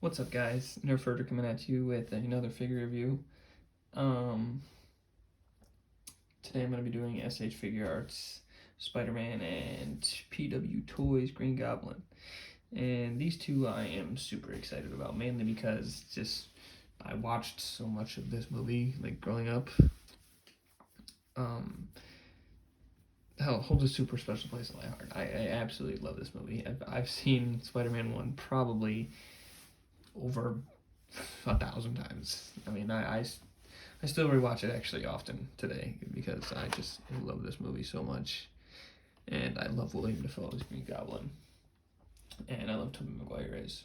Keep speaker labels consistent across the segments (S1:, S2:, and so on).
S1: What's up, guys? Nerfurter coming at you with another figure review. Um, Today I'm going to be doing SH Figuarts, Spider-Man, and PW Toys Green Goblin. And these two I am super excited about, mainly because I watched so much of this movie, like, growing up. Hell, holds a super special place in my heart. I absolutely love this movie. I've seen Spider-Man 1 probably over 1,000 times. I mean, I still rewatch it actually often today because I just love this movie so much. And I love William Dafoe as Green Goblin. And I love Tobey Maguire as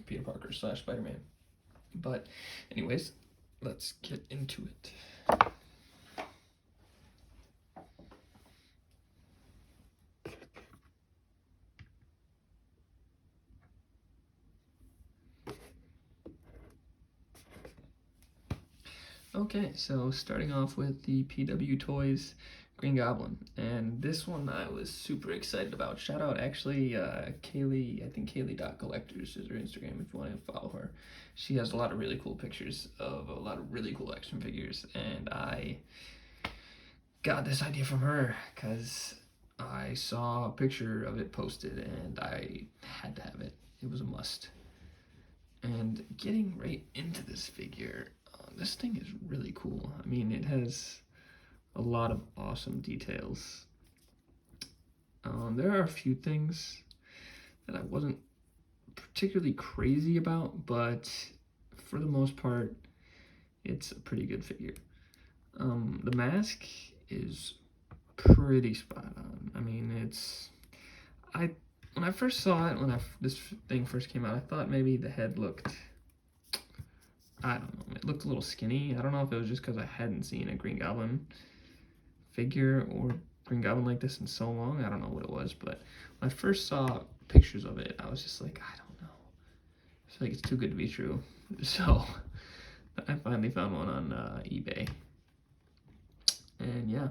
S1: Peter Parker / Spider-Man. But anyways, let's get into it. Okay, so starting off with the PW Toys Green Goblin, and this one I was super excited about. Shout out actually Kaylee, I think Kaylee.collectors is her Instagram if you want to follow her. She has a lot of really cool pictures of a lot of really cool action figures, and I got this idea from her because I saw a picture of it posted and I had to have it. It was a must. And getting right into this figure, this thing is really cool. I mean, it has a lot of awesome details. There are a few things that I wasn't particularly crazy about, but for the most part, it's a pretty good figure. The mask is pretty spot on. I mean, when I first saw it, this thing first came out, I thought maybe the head looked, I don't know, it looked a little skinny. I don't know if it was just because I hadn't seen a Green Goblin figure or Green Goblin like this in so long. I don't know what it was, but when I first saw pictures of it, I was just like, I don't know. I feel like it's too good to be true. So I finally found one on eBay. And yeah,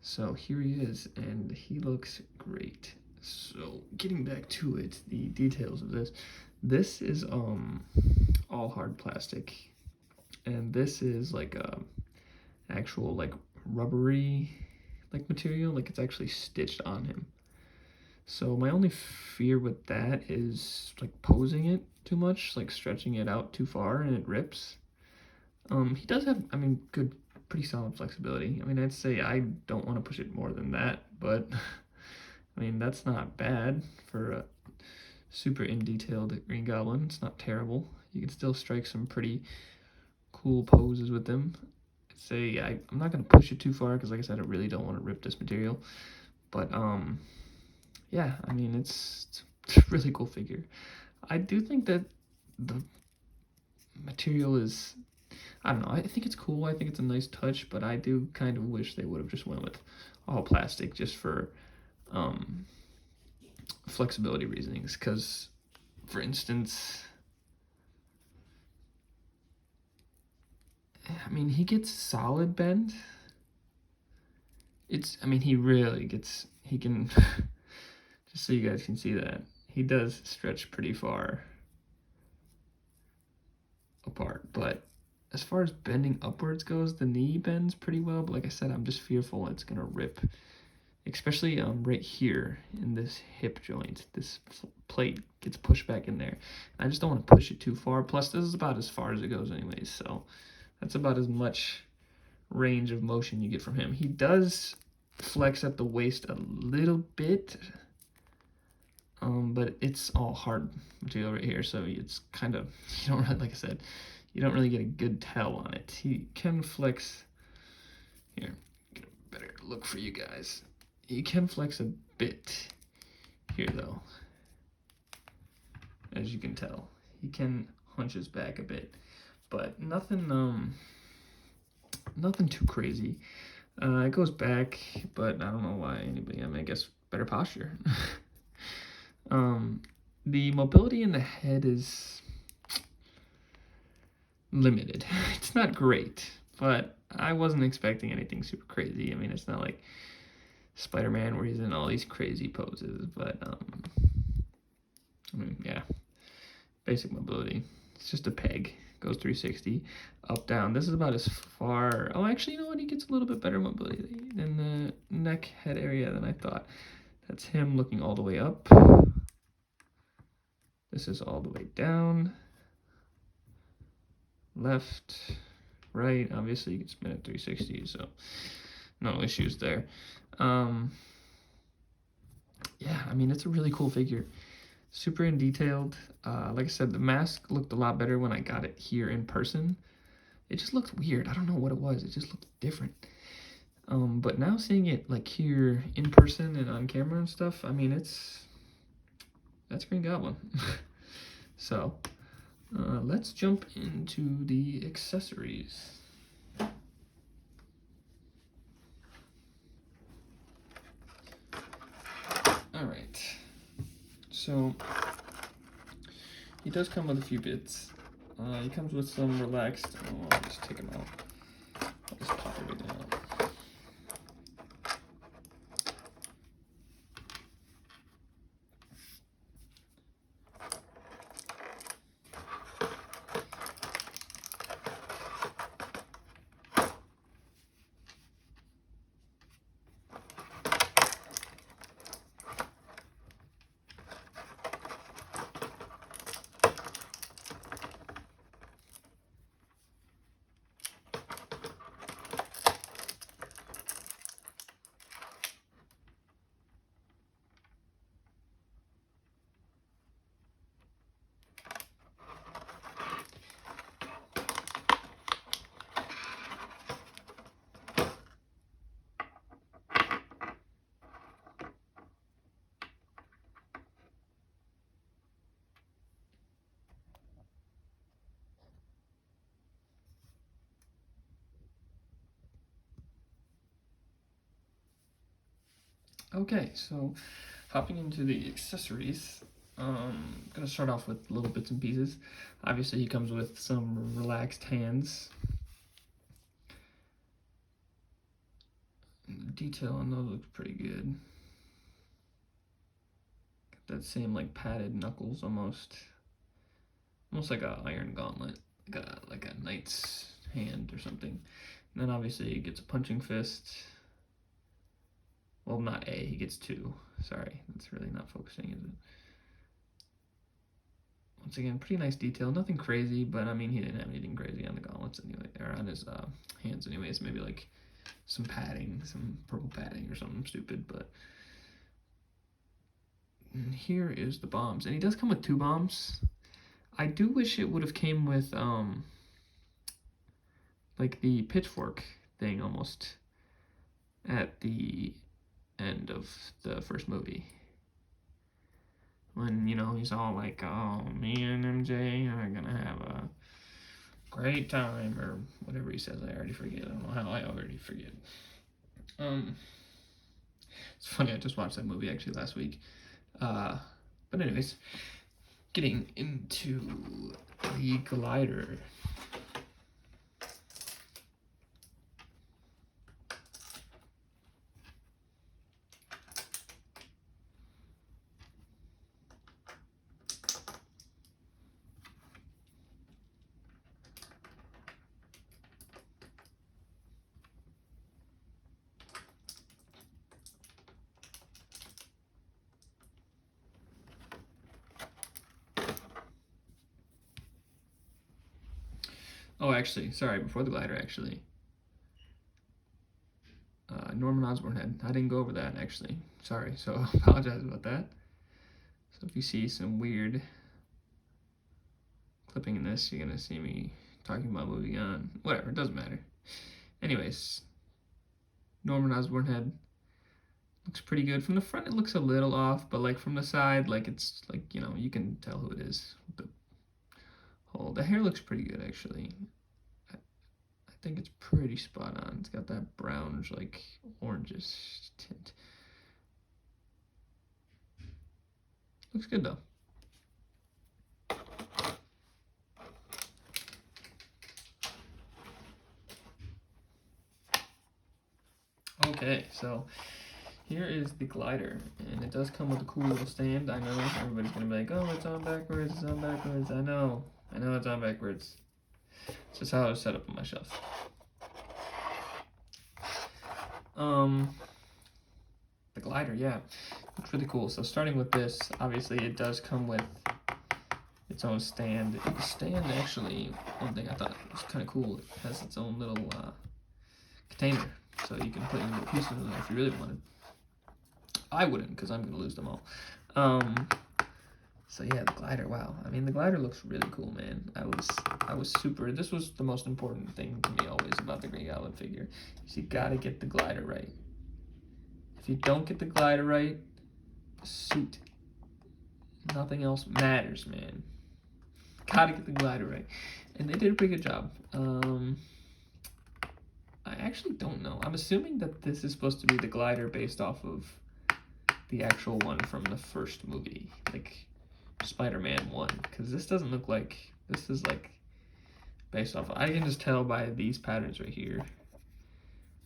S1: so here he is, and he looks great. So getting back to it, the details of this is all hard plastic, and this is like a actual like rubbery like material, like it's actually stitched on him. So my only fear with that is like posing it too much, like stretching it out too far and it rips. He does have, I mean, good, pretty solid flexibility. I mean, I'd say I don't want to push it more than that, but I mean, that's not bad for a super in-detailed Green Goblin. It's not terrible. You can still strike some pretty cool poses with them. I'd say I'm not going to push it too far because, like I said, I really don't want to rip this material. But, yeah, I mean, it's a really cool figure. I do think that the material is, I don't know, I think it's cool. I think it's a nice touch, but I do kind of wish they would have just went with all plastic just for flexibility reasonings. Because, for instance, I mean, he gets solid bend. I mean, he really gets, he can, just so you guys can see that, he does stretch pretty far apart, but as far as bending upwards goes, the knee bends pretty well, but like I said, I'm just fearful it's gonna rip, especially right here in this hip joint. This plate gets pushed back in there. I just don't want to push it too far. Plus, this is about as far as it goes anyways, so that's about as much range of motion you get from him. He does flex at the waist a little bit, but it's all hard material right here, so it's kind of, you don't really, like I said, you don't really get a good tell on it. He can flex, here, get a better look for you guys. He can flex a bit here though, as you can tell. He can hunch his back a bit, but nothing too crazy. It goes back, but I don't know why anybody, I mean, I guess better posture. The mobility in the head is limited. It's not great, but I wasn't expecting anything super crazy. I mean, it's not like Spider-Man where he's in all these crazy poses, but I mean, yeah. basic mobility. It's just a peg. Goes 360, up, down. This is about as far. Oh, actually, you know what? He gets a little bit better mobility in the neck head area than I thought. That's him looking all the way up. This is all the way down. Left, right. Obviously, you can spin at 360, so no issues there. Yeah, I mean, it's a really cool figure. Super in detailed. Like I said, the mask looked a lot better when I got it here in person. It just looked weird. I don't know what it was. It just looked different. But now seeing it like here in person and on camera and stuff, I mean, that's Green Goblin. So let's jump into the accessories. All right. So he does come with a few bits. He comes with some relaxed. Oh, I'll just take him out. I'll just pop everything out. Okay, so hopping into the accessories, gonna start off with little bits and pieces. Obviously, he comes with some relaxed hands. And the detail on those looks pretty good. Got that same like padded knuckles almost like a iron gauntlet, like a knight's hand or something. And then obviously he gets a punching fist. Well, not a, he gets two. Sorry, that's really not focusing, is it? Once again, pretty nice detail. Nothing crazy, but I mean, he didn't have anything crazy on the gauntlets anyway, or on his hands anyways. Maybe like some padding, some purple padding or something stupid, but and here is the bombs. And he does come with two bombs. I do wish it would have came with like the pitchfork thing almost at the end of the first movie. When, you know, he's all like, oh, me and MJ are gonna have a great time, or whatever he says. I already forget. I don't know how I already forget. It's funny, I just watched that movie actually last week. But anyways, getting into the glider. Oh, actually, sorry, before the glider, actually. Norman Osborn head. I didn't go over that, actually. Sorry, so I apologize about that. So if you see some weird clipping in this, you're going to see me talking about moving on. Whatever, it doesn't matter. Anyways, Norman Osborn head. Looks pretty good. From the front, it looks a little off, but like from the side, like it's like, you know, you can tell who it is. The hair looks pretty good, actually. I think it's pretty spot on. It's got that brownish, like orangish tint. Looks good though. Okay, so here is the glider, and it does come with a cool little stand. I know everybody's gonna be like, oh, it's on backwards, it's on backwards. I know it's on backwards. It's just how it was set up on my shelf. The glider, yeah, it's really cool. So starting with this, obviously it does come with its own stand. The stand, actually, one thing I thought was kind of cool, it has its own little container, so you can put your little pieces in there if you really wanted. I wouldn't, because I'm gonna lose them all. So yeah, the glider, wow. I mean, the glider looks really cool, man. I was super, this was the most important thing to me always about the Green Goblin figure, is you gotta get the glider right. If you don't get the glider right, the suit, nothing else matters, man. Gotta get the glider right. And they did a pretty good job. I actually don't know. I'm assuming that this is supposed to be the glider based off of the actual one from the first movie, like Spider-Man 1, because this doesn't look like, this is like based off, I can just tell by these patterns right here,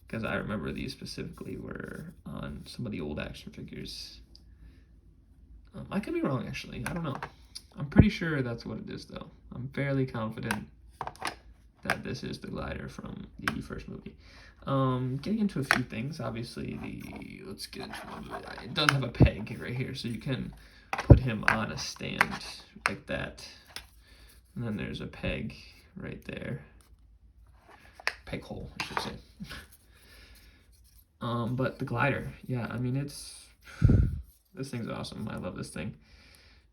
S1: because I remember these specifically were on some of the old action figures. I could be wrong, actually. I don't know. I'm pretty sure that's what it is, though. I'm fairly confident that this is the glider from the first movie. Getting into a few things, obviously, let's get into it. It does have a peg right here, so you can put him on a stand like that. And then there's a peg right there. Peg hole, I should say. But the glider, yeah, I mean, this thing's awesome. I love this thing.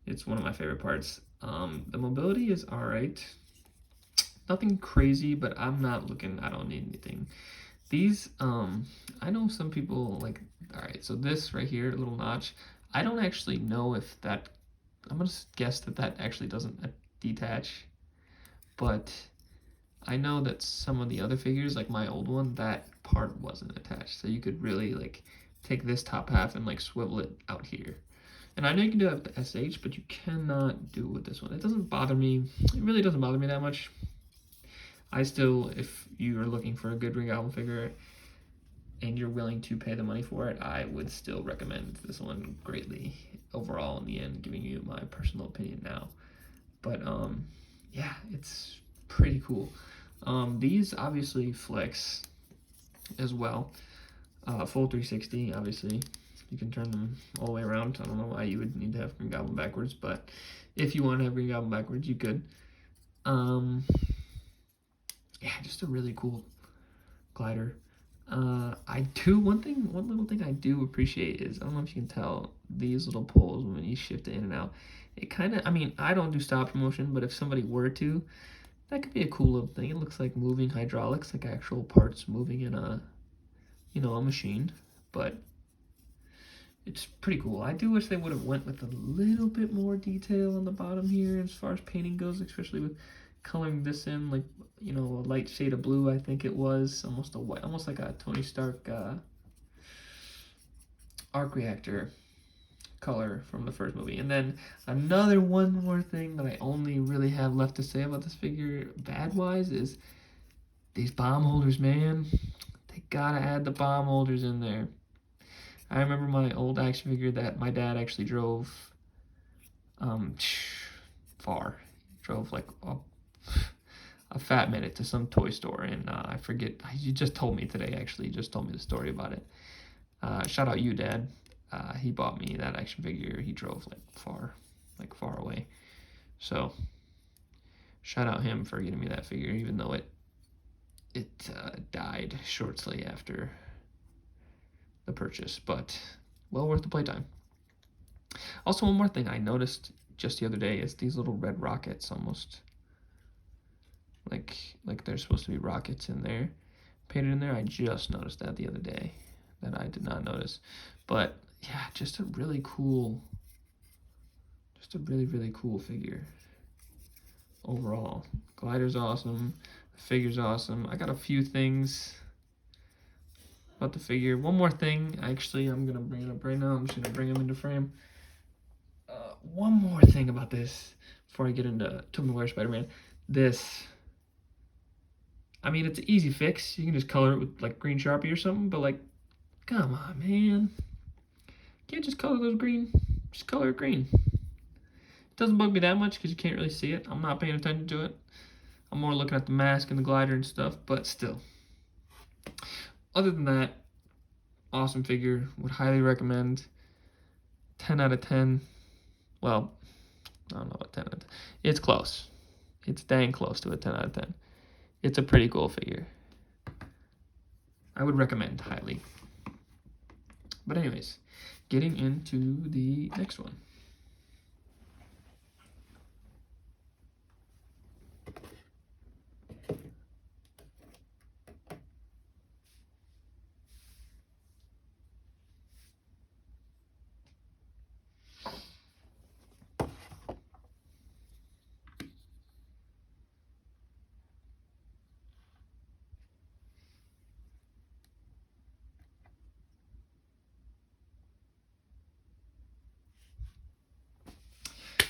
S1: It's one of my favorite parts. The mobility is all right. Nothing crazy, but I don't need anything. These, I know some people like, all right, so this right here, little notch, I don't actually know if that, I'm gonna guess that actually doesn't detach, but I know that some of the other figures, like my old one, that part wasn't attached. So you could really like take this top half and like swivel it out here. And I know you can do that with the SH, but you cannot do it with this one. It doesn't bother me. It really doesn't bother me that much. I still, if you are looking for a good Green Goblin figure and you're willing to pay the money for it, I would still recommend this one greatly overall in the end, giving you my personal opinion now. But yeah, it's pretty cool. These obviously flex as well. Full 360, obviously. You can turn them all the way around. I don't know why you would need to have Green Goblin backwards, but if you want to have Green Goblin backwards, you could. Yeah, just a really cool glider. One little thing I do appreciate is, I don't know if you can tell, these little poles when you shift it in and out. It kind of, I mean, I don't do stop motion, but if somebody were to, that could be a cool little thing. It looks like moving hydraulics, like actual parts moving in a, a machine, but it's pretty cool. I do wish they would have went with a little bit more detail on the bottom here as far as painting goes, especially with coloring this in, like, a light shade of blue, I think it was, almost a white, almost like a Tony Stark arc reactor color from the first movie. And then one more thing that I only really have left to say about this figure, bad-wise, is these bomb holders, man. They gotta add the bomb holders in there. I remember my old action figure that my dad actually drove far. He drove like a fat minute to some toy store, and I forget, you just told me today, actually, just told me the story about it. Shout out you, Dad. He bought me that action figure. He drove far away. So shout out him for getting me that figure, even though it died shortly after the purchase, but well worth the playtime. Also, one more thing I noticed just the other day is these little red rockets, almost like they're supposed to be rockets in there, painted in there. I just noticed that the other day, that I did not notice. But yeah, just a really cool figure overall. Glider's awesome, the figure's awesome. I got a few things about the figure. One more thing, actually, I'm gonna bring it up right now. I'm just gonna bring him into frame. One more thing about this before I get into Tobey Maguire Spider-Man. This, I mean, it's an easy fix. You can just color it with like green Sharpie or something, but like, come on, man. Can't just color those green. Just color it green. Doesn't bug me that much because you can't really see it. I'm not paying attention to it. I'm more looking at the mask and the glider and stuff, but still. Other than that, awesome figure. Would highly recommend. 10 out of 10. Well, I don't know about 10 out of 10. It's close. It's dang close to a 10 out of 10. It's a pretty cool figure. I would recommend highly. But anyways, getting into the next one.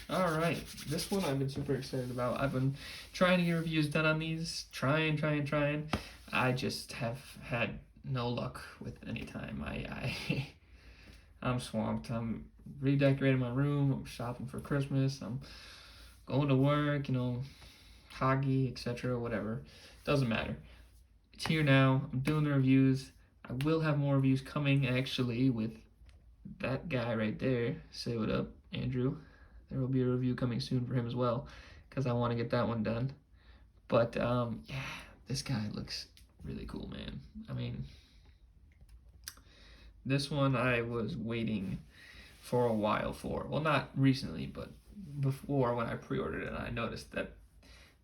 S1: All right, this one I've been super excited about. I've been trying to get reviews done on these, trying. I just have had no luck with any time. I'm swamped. I'm redecorating my room. I'm shopping for Christmas. I'm going to work. Hoggy, etc. Whatever, doesn't matter. It's here now. I'm doing the reviews. I will have more reviews coming actually with that guy right there. Say what up, Andrew. There will be a review coming soon for him as well, because I want to get that one done. But, yeah, this guy looks really cool, man. I mean, this one I was waiting for a while for. Well, not recently, but before when I pre-ordered it, and I noticed that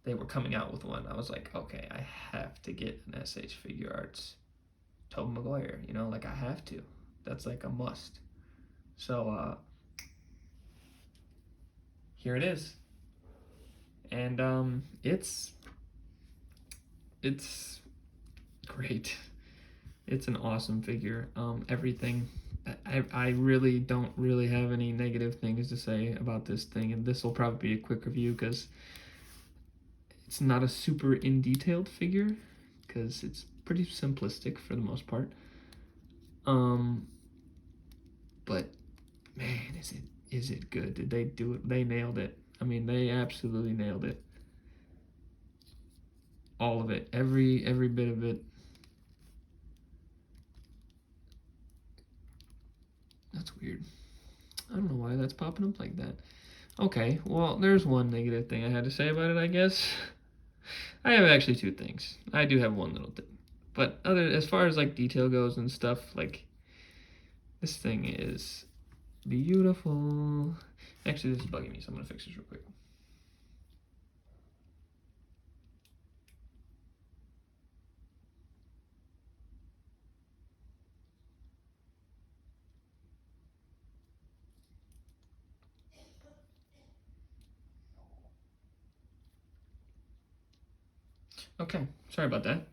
S1: they were coming out with one. I was like, okay, I have to get an SH Figuarts Tobey Maguire. I have to. That's like a must. So, here it is, and it's great. It's an awesome figure. Everything. I really don't really have any negative things to say about this thing, and this will probably be a quick review because it's not a super in detailed figure because it's pretty simplistic for the most part. But man, is it good? Did they do it? They nailed it. I mean, they absolutely nailed it. All of it, every bit of it. That's weird. I don't know why that's popping up like that. Okay, well, there's one negative thing I had to say about it, I guess. I have actually two things. I do have one little thing. But as far as like detail goes and stuff, like this thing is beautiful. Actually, this is bugging me, so I'm gonna fix this real quick. Okay, sorry about that.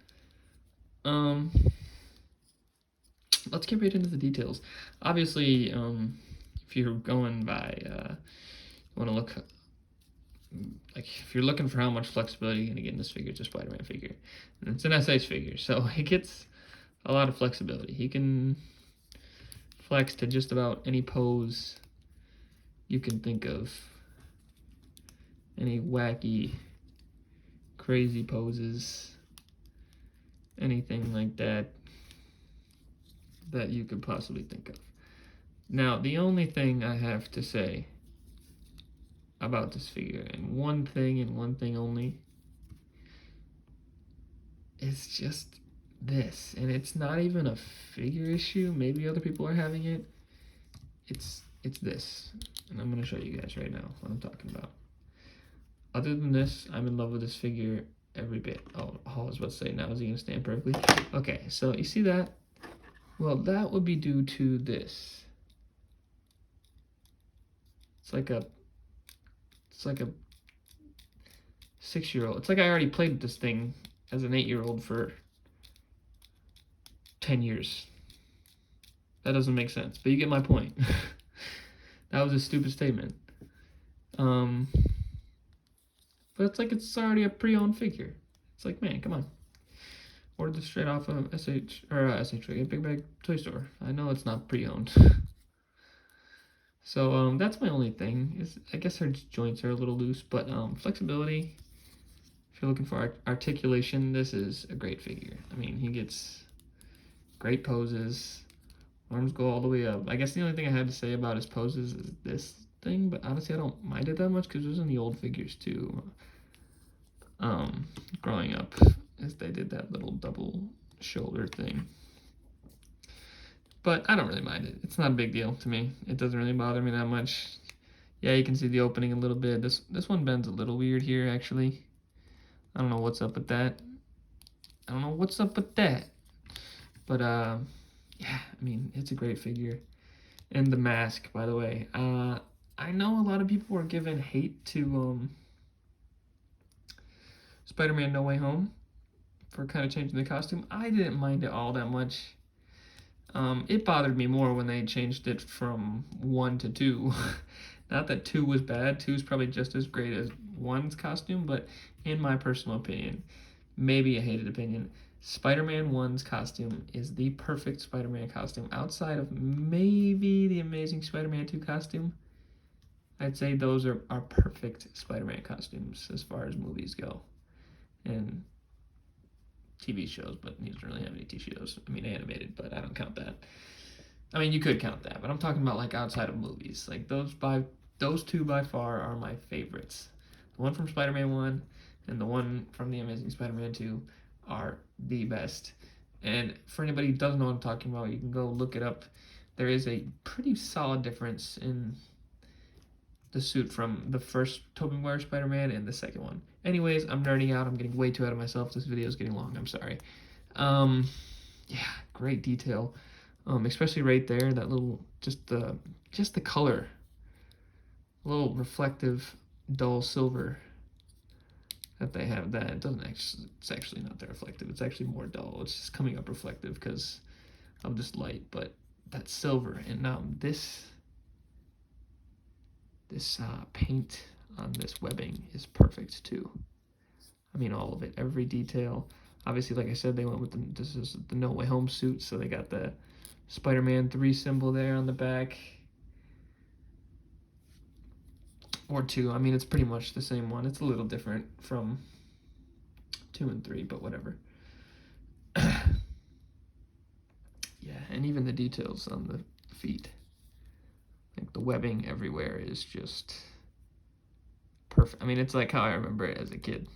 S1: Let's get right into the details. Obviously, if you're going by, you want to look, like, if you're looking for how much flexibility you're going to get in this figure, it's a Spider-Man figure. And it's an SH figure, so it gets a lot of flexibility. He can flex to just about any pose you can think of. Any wacky, crazy poses. Anything like that you could possibly think of. Now, the only thing I have to say about this figure, and one thing only, is just this. And it's not even a figure issue. Maybe other people are having it. It's this. And I'm going to show you guys right now what I'm talking about. Other than this, I'm in love with this figure every bit. Oh, I was about to say, now is he going to stand perfectly? Okay, so you see that? Well, that would be due to this. It's like a 6-year-old. It's like I already played this thing as an 8-year-old for 10 years. That doesn't make sense, but you get my point. That was a stupid statement. But it's like it's already a pre-owned figure. It's like, man, come on. Ordered this straight off of SH, a Big Bag Toy Store. I know it's not pre-owned. So that's my only thing. Is I guess her joints are a little loose, but flexibility. If you're looking for articulation, this is a great figure. I mean, he gets great poses. Arms go all the way up. I guess the only thing I had to say about his poses is this thing, but honestly, I don't mind it that much because it was in the old figures too. Growing up, as they did that little double shoulder thing. But I don't really mind it. It's not a big deal to me. It doesn't really bother me that much. Yeah, you can see the opening a little bit. This one bends a little weird here, actually. I don't know what's up with that. I don't know what's up with that. But, yeah, I mean, it's a great figure. And the mask, by the way. I know a lot of people were giving hate to Spider-Man No Way Home for kind of changing the costume. I didn't mind it all that much. It bothered me more when they changed it from 1 to 2. Not that 2 was bad. 2 is probably just as great as 1's costume, but in my personal opinion, maybe a hated opinion, Spider-Man 1's costume is the perfect Spider-Man costume. Outside of maybe the Amazing Spider-Man 2 costume, I'd say those are perfect Spider-Man costumes as far as movies go. And TV shows, but he doesn't really have any TV shows. I mean, animated, but I don't count that. I mean, you could count that, but I'm talking about like outside of movies. Like those two by far are my favorites. The one from Spider-Man 1 and the one from The Amazing Spider-Man 2 are the best. And for anybody who doesn't know what I'm talking about, you can go look it up. There is a pretty solid difference in the suit from the first Tobey Maguire Spider-Man and the second one. Anyways, I'm nerding out. I'm getting way too out of myself. This video is getting long. I'm sorry. Yeah, great detail. Especially right there, that little, just the color. A little reflective, dull silver that they have. That it doesn't actually, it's actually not that reflective. It's actually more dull. It's just coming up reflective because of this light. But that silver, and this paint on this webbing is perfect too. I mean, all of it, every detail. Obviously, like I said, they went with this is the No Way Home suit, so they got the Spider-Man 3 symbol there on the back. Or 2, I mean, it's pretty much the same one. It's a little different from 2 and 3, but whatever. Yeah, and even the details on the feet. Like the webbing everywhere is just perfect. I mean, it's like how I remember it as a kid.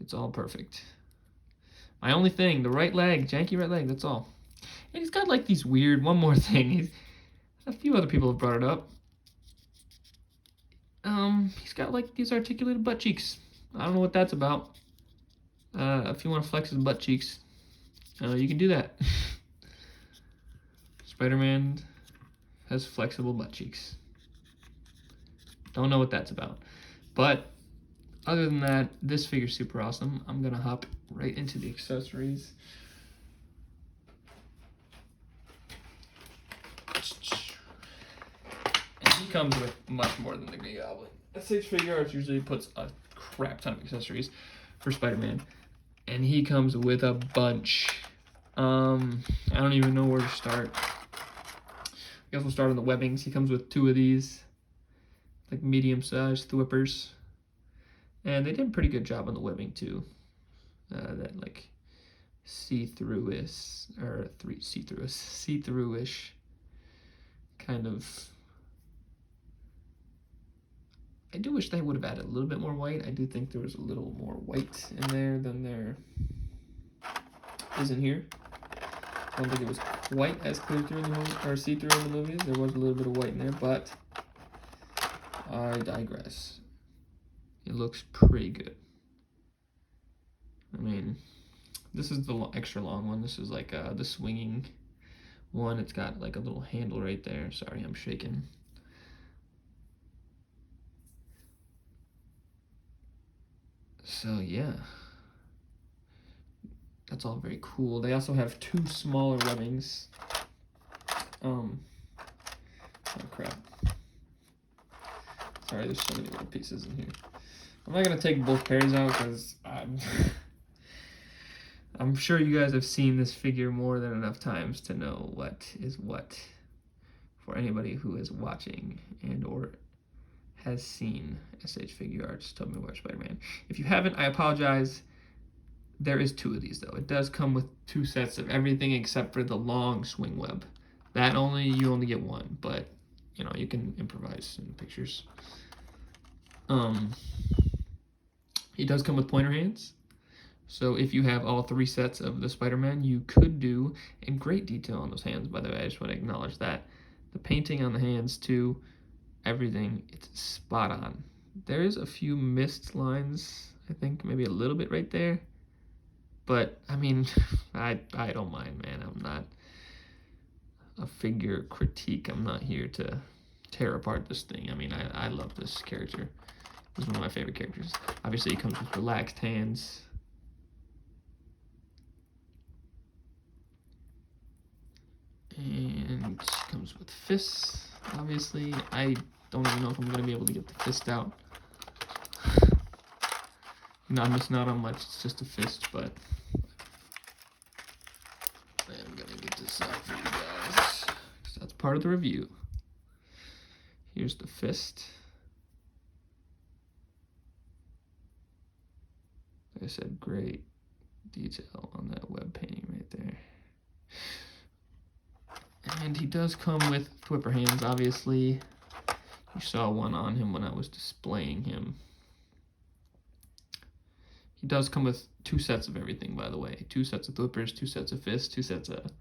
S1: It's all perfect. My only thing, the right leg, janky right leg, that's all. And he's got like these weird, one more thing. A few other people have brought it up. He's got like these articulated butt cheeks. I don't know what that's about. If you want to flex his butt cheeks, you can do that. Spider-Man has flexible butt cheeks. Don't know what that's about. But other than that, this figure's super awesome. I'm gonna hop right into the accessories. And he comes with much more than the Green Goblin. Figuarts usually puts a crap ton of accessories for Spider-Man, and he comes with a bunch. I don't even know where to start. I guess we'll start on the webbings. He comes with 2 of these, like medium-sized thwippers, and they did a pretty good job on the webbing too. That like see-through-ish kind of. I do wish they would have added a little bit more white. I do think there was a little more white in there than there is in here. I don't think it was quite as clear through in the movie, or see-through in the movies. There was a little bit of white in there, but I digress. It looks pretty good. I mean, this is the extra long one. This is like the swinging one. It's got like a little handle right there. Sorry, I'm shaking. So yeah, that's all very cool. They also have 2 smaller webbings. Oh crap. Sorry, there's so many little pieces in here. I'm not gonna take both pairs out because I'm sure you guys have seen this figure more than enough times to know what is what. for anybody who is watching and or has seen SH Figuarts Tobey Maguire Spider-Man. If you haven't, I apologize. There is 2 of these though. It does come with 2 sets of everything except for the long swing web. That you only get 1, but you know, you can improvise in the pictures. It does come with pointer hands. So if you have all 3 sets of the Spider-Man, you could do in great detail on those hands, by the way. I just want to acknowledge that. The painting on the hands too, everything, it's spot on. There's a few missed lines, I think maybe a little bit right there. But I mean, I don't mind, man. I'm not a figure critique. I'm not here to tear apart this thing. I mean, I love this character. He's one of my favorite characters. Obviously, he comes with relaxed hands. And comes with fists, obviously. I don't even know if I'm going to be able to get the fist out. Not missing out on much, it's just a fist, but I'm going to get this out for you guys, because that's part of the review. Here's the fist. Like I said, great detail on that web painting right there. And he does come with flipper hands, obviously. You saw one on him when I was displaying him. He does come with 2 sets of everything, by the way. 2 sets of flippers, 2 sets of fists, 2 sets of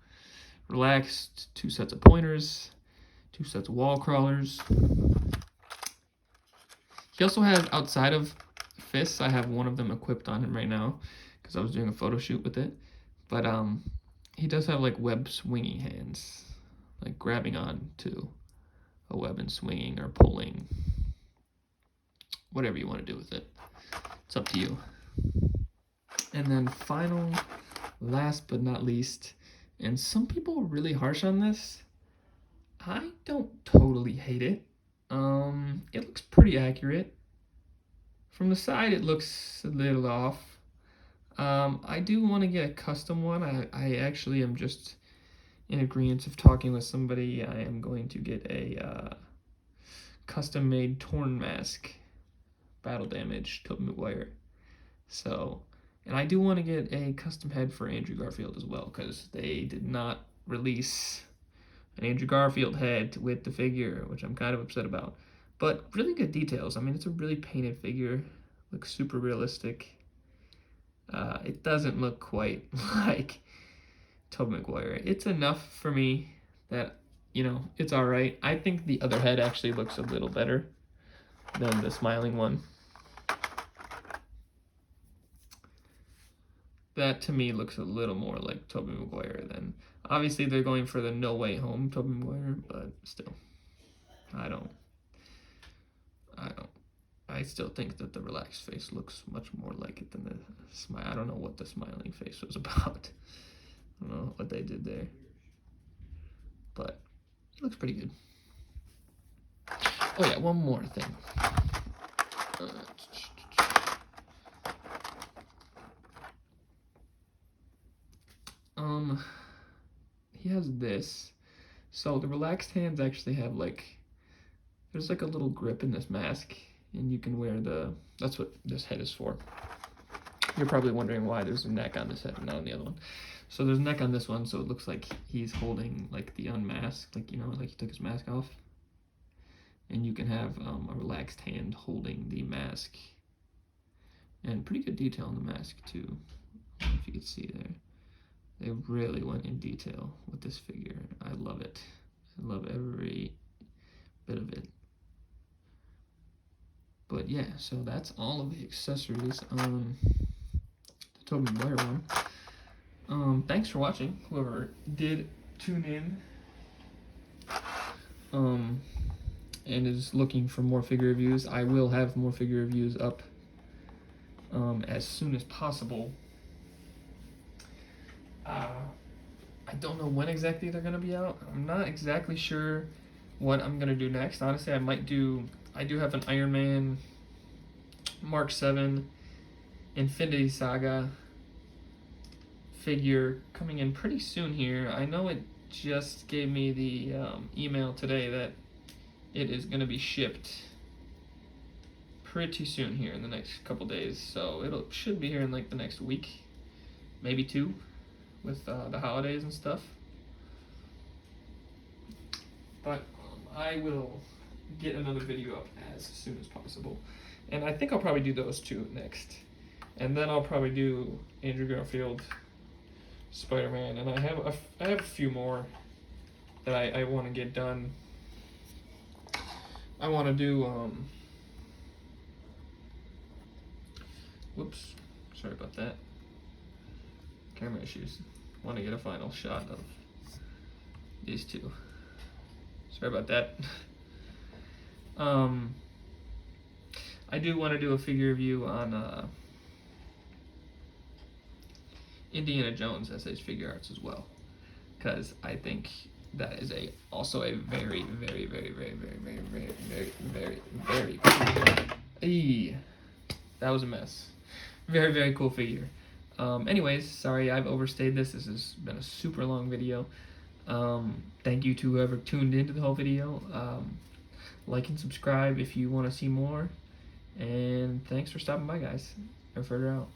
S1: relaxed, 2 sets of pointers, 2 sets of wall crawlers. He also has, outside of fists, I have one of them equipped on him right now because I was doing a photo shoot with it. But he does have like web swinging hands, like grabbing on to a web and swinging or pulling, whatever you want to do with it. It's up to you. And then final, last but not least, and some people are really harsh on this. I don't totally hate it. It looks pretty accurate. From the side, it looks a little off. I do want to get a custom one. I actually am just in agreement of talking with somebody. I am going to get a custom-made torn mask, battle damage, Tobey Maguire. So, and I do want to get a custom head for Andrew Garfield as well, because they did not release an Andrew Garfield head with the figure, which I'm kind of upset about. But really good details. I mean, it's a really painted figure. Looks super realistic. It doesn't look quite like Tobey Maguire. It's enough for me that, you know, it's all right. I think the other head actually looks a little better than the smiling one. That to me looks a little more like Tobey Maguire than, obviously they're going for the No Way Home Tobey Maguire, but still, I still think that the relaxed face looks much more like it than the smile. I don't know what the smiling face was about. I don't know what they did there, but it looks pretty good. Oh yeah, one more thing. He has this. So the relaxed hands actually have like, there's like a little grip in this mask, and you can wear that's what this head is for. You're probably wondering why there's a neck on this head and not on the other one. So there's a neck on this one, so it looks like he's holding like the unmasked, like, you know, like he took his mask off. And you can have a relaxed hand holding the mask. And pretty good detail on the mask too. I don't know if you can see there. They really went in detail with this figure. I love it. I love every bit of it. But yeah, so that's all of the accessories on the Tobey Maguire one. Thanks for watching, whoever did tune in and is looking for more figure reviews. I will have more figure reviews up as soon as possible. I don't know when exactly they're going to be out. I'm not exactly sure what I'm going to do next. Honestly, I do have an Iron Man Mark 7 Infinity Saga figure coming in pretty soon here. I know it just gave me the email today that it is going to be shipped pretty soon here in the next couple days. So it should be here in like the next week, maybe 2, with the holidays and stuff. But I will get another video up as soon as possible, and I think I'll probably do those 2 next, and then I'll probably do Andrew Garfield, Spider-Man, and I have a few more that I want to get done. I want to do whoops, sorry about that, camera issues. Want to get a final shot of these 2. Sorry about that. I do want to do a figure review on Indiana Jones S.H. Figuarts as well, because I think that is also a very cool. Eee, that was a mess. Very cool figure. Anyways, sorry I've overstayed this. This has been a super long video. Thank you to whoever tuned into the whole video. Like and subscribe if you want to see more. And thanks for stopping by, guys. Further out.